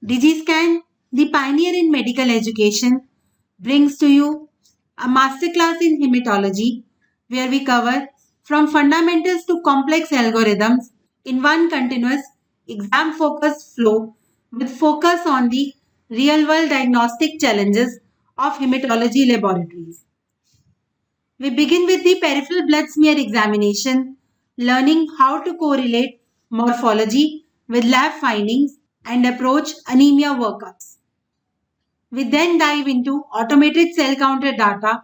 Digiscan, the pioneer in medical education, brings to you a masterclass in hematology where we cover from fundamentals to complex algorithms in one continuous exam focused flow with focus on the real world diagnostic challenges of hematology laboratories. We begin with the peripheral blood smear examination, learning how to correlate morphology with lab findings and approach anemia workups. We then dive into automated cell counter data,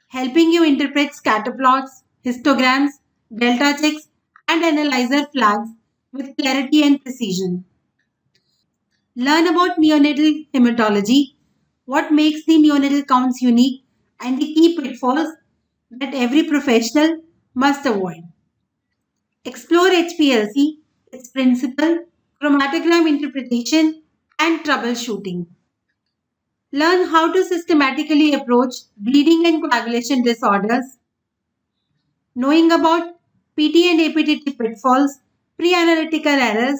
helping you interpret scatter plots, histograms, delta checks, and analyzer flags with clarity and precision. Learn about neonatal hematology, what makes the neonatal counts unique, and the key pitfalls that every professional must avoid. Explore HPLC, its principle, chromatogram interpretation, and troubleshooting. Learn how to systematically approach bleeding and coagulation disorders, knowing about PT and aPTT pitfalls, pre-analytical errors,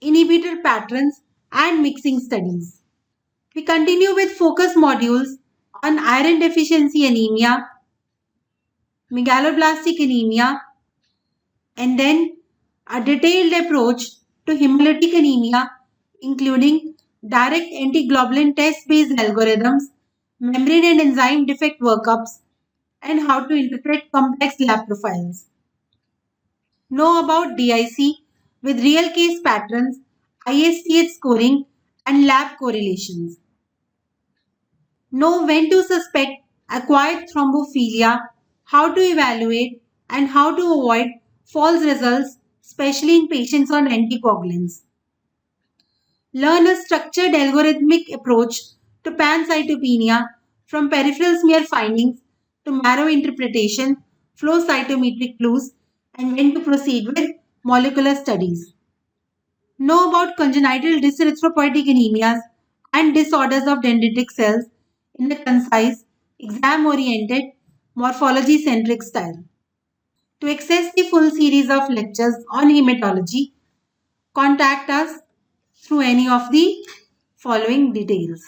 inhibitor patterns, and mixing studies. We continue with focus modules on iron deficiency anemia, megaloblastic anemia, and then a detailed approach to hemolytic anemia, including direct antiglobulin test-based algorithms, membrane and enzyme defect workups, and how to interpret complex lab profiles. Know about DIC with real case patterns, ISTH scoring, and lab correlations. Know when to suspect acquired thrombophilia, how to evaluate, and how to avoid false results, especially in patients on anticoagulants. Learn a structured algorithmic approach to pancytopenia from peripheral smear findings to marrow interpretation, flow cytometric clues, and when to proceed with molecular studies. Know about congenital dyserythropoietic anemias and disorders of dendritic cells in a concise, exam-oriented, morphology-centric style. To access the full series of lectures on hematology, contact us through any of the following details.